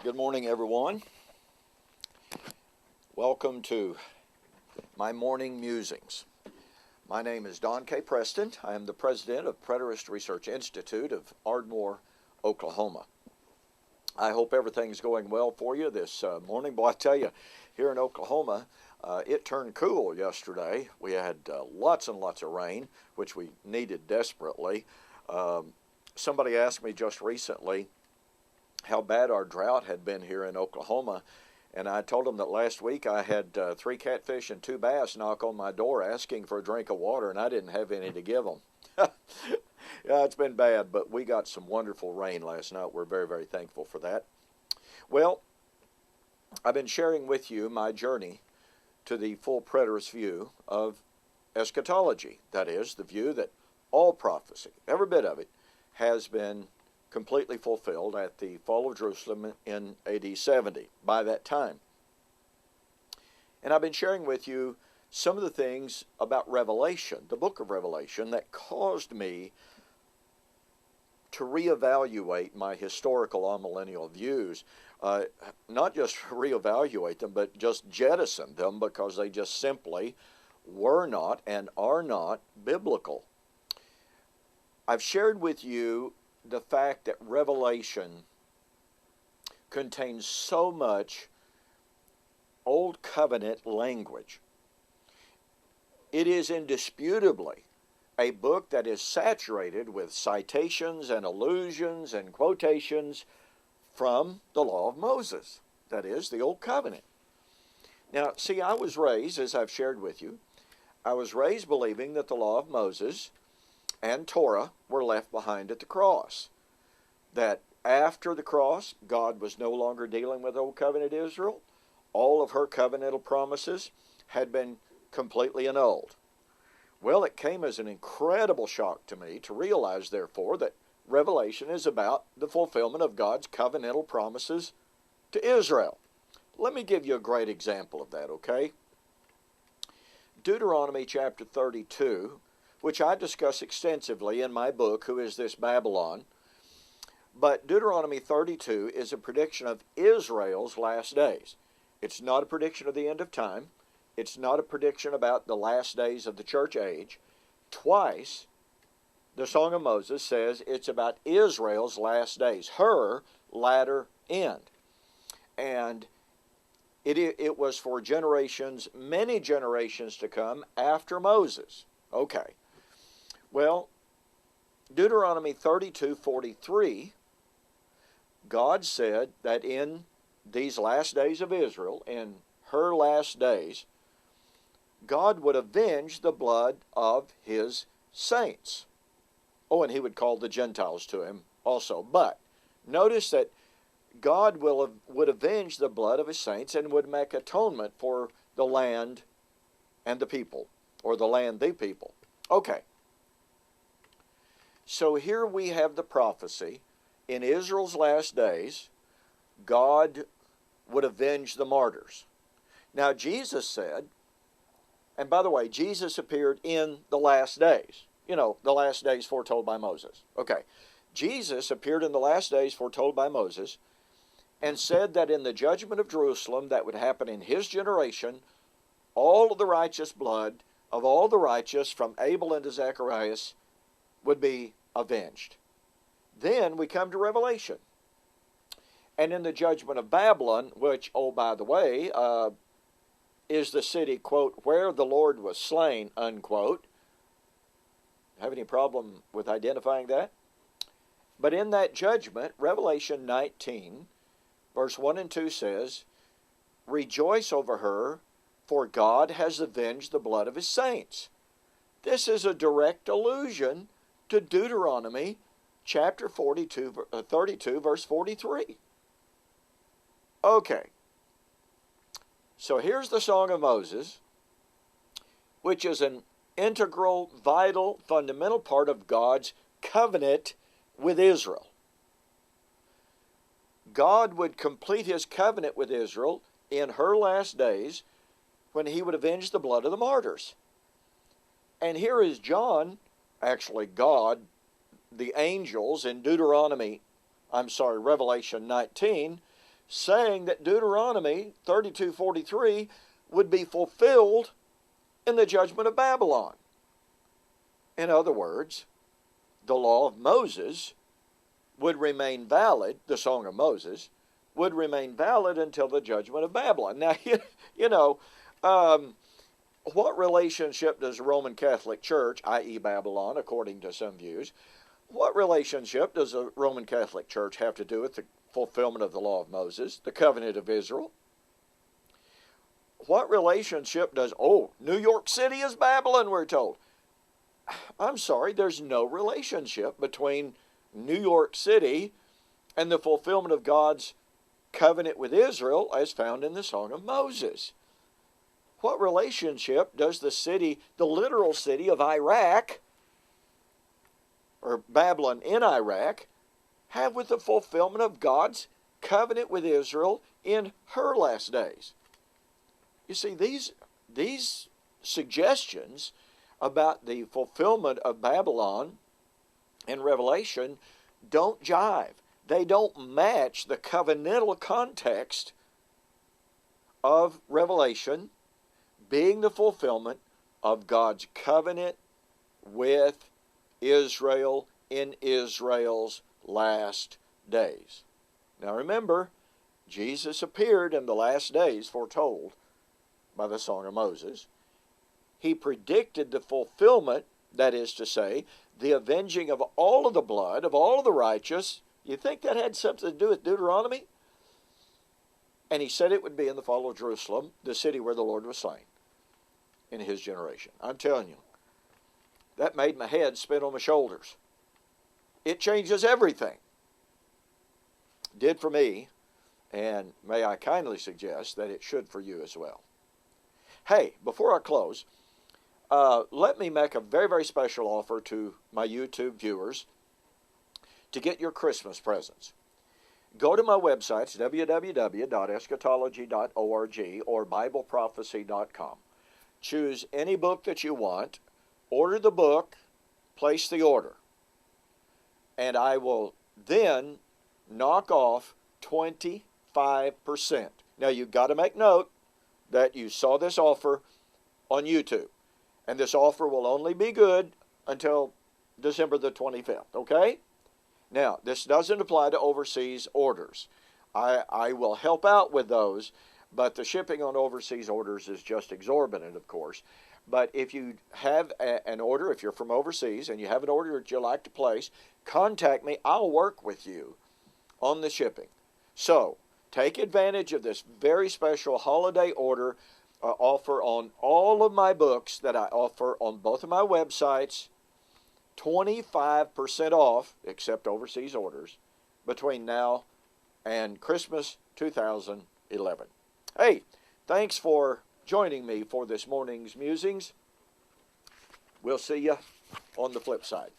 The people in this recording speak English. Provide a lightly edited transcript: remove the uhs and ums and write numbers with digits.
Good morning, everyone. Welcome to my morning musings. My name is Don K. Preston. I am the president of Preterist Research Institute of Ardmore, Oklahoma. I hope everything's going well for you this morning. Boy, I tell you, here in Oklahoma, it turned cool yesterday. We had lots and lots of rain, which we needed desperately. Somebody asked me just recently how bad our drought had been here in Oklahoma, and I told them that last week I had 3 catfish and 2 bass knock on my door asking for a drink of water, and I didn't have any to give them. Yeah, it's been bad, but we got some wonderful rain last night. We're very, very thankful for that. Well, I've been sharing with you my journey to the full preterist view of eschatology. That is, the view that all prophecy, every bit of it, has been completely fulfilled at the fall of Jerusalem in AD 70, by that time. And I've been sharing with you some of the things about Revelation, the book of Revelation, that caused me to reevaluate my historical amillennial views. Not just reevaluate them, but just jettison them because they just simply were not and are not biblical. I've shared with you the fact that Revelation contains so much Old Covenant language. It is indisputably a book that is saturated with citations and allusions and quotations from the law of Moses, that is, the Old Covenant. Now, see, I was raised, as I've shared with you, I was raised believing that the law of Moses and Torah were left behind at the cross. That after the cross, God was no longer dealing with Old Covenant Israel. All of her covenantal promises had been completely annulled. Well, it came as an incredible shock to me to realize, therefore, that Revelation is about the fulfillment of God's covenantal promises to Israel. Let me give you a great example of that, okay? Deuteronomy chapter 32, which I discuss extensively in my book, Who Is This Babylon? But Deuteronomy 32 is a prediction of Israel's last days. It's not a prediction of the end of time. It's not a prediction about the last days of the church age. Twice, the Song of Moses says it's about Israel's last days, her latter end. And it was for generations, many generations to come after Moses. Okay. Well, Deuteronomy 32:43, God said that in these last days of Israel, in her last days, God would avenge the blood of his saints. Oh, and he would call the Gentiles to him also. But notice that God would avenge the blood of his saints and would make atonement for the land and the people, or the land, the people. Okay. So here we have the prophecy. In Israel's last days, God would avenge the martyrs. Now, Jesus said, and by the way, Jesus appeared in the last days. You know, the last days foretold by Moses. Okay. Jesus appeared in the last days foretold by Moses and said that in the judgment of Jerusalem that would happen in his generation, all of the righteous blood of all the righteous from Abel into Zacharias would be avenged. Then we come to Revelation. And in the judgment of Babylon, which, oh, by the way, is the city, quote, where the Lord was slain, unquote. Have any problem with identifying that? But in that judgment, Revelation 19, verse 1 and 2 says, rejoice over her, for God has avenged the blood of his saints. This is a direct allusion to Deuteronomy chapter 32, verse 43. Okay. So here's the Song of Moses, which is an integral, vital, fundamental part of God's covenant with Israel. God would complete his covenant with Israel in her last days when he would avenge the blood of the martyrs. And here is John, actually God, the angels in Revelation 19, saying that Deuteronomy 32:43 would be fulfilled in the judgment of Babylon. In other words, the law of Moses would remain valid, the Song of Moses, would remain valid until the judgment of Babylon. Now, what relationship does the Roman Catholic Church, i.e. Babylon, according to some views, what relationship does the Roman Catholic Church have to do with the fulfillment of the law of Moses, the covenant of Israel? What relationship does, New York City is Babylon, we're told. I'm sorry, there's no relationship between New York City and the fulfillment of God's covenant with Israel as found in the Song of Moses. What relationship does the literal city of Iraq, or Babylon in Iraq, have with the fulfillment of God's covenant with Israel in her last days? You see, these suggestions about the fulfillment of Babylon in Revelation don't jive. They don't match the covenantal context of Revelation being the fulfillment of God's covenant with Israel in Israel's last days. Now remember, Jesus appeared in the last days foretold by the Song of Moses. He predicted the fulfillment, that is to say, the avenging of all of the blood of all of the righteous. You think that had something to do with Deuteronomy? And he said it would be in the fall of Jerusalem, the city where the Lord was slain in his generation. I'm telling you, that made my head spin on my shoulders. It changes everything. Did for me, and may I kindly suggest that it should for you as well. Hey, before I close, let me make a very, very special offer to my YouTube viewers to get your Christmas presents. Go to my websites, www.eschatology.org or BibleProphecy.com. Choose any book that you want, order the book, place the order, and I will then knock off 25%. Now, you've got to make note that you saw this offer on YouTube, and this offer will only be good until December the 25th, okay? Now, this doesn't apply to overseas orders. I will help out with those, but the shipping on overseas orders is just exorbitant, of course. But if you have an order, if you're from overseas and you have an order that you'd like to place, contact me. I'll work with you on the shipping. So, take advantage of this very special holiday order offer on all of my books that I offer on both of my websites. 25% off, except overseas orders, between now and Christmas 2011. Hey, thanks for joining me for this morning's musings. We'll see you on the flip side.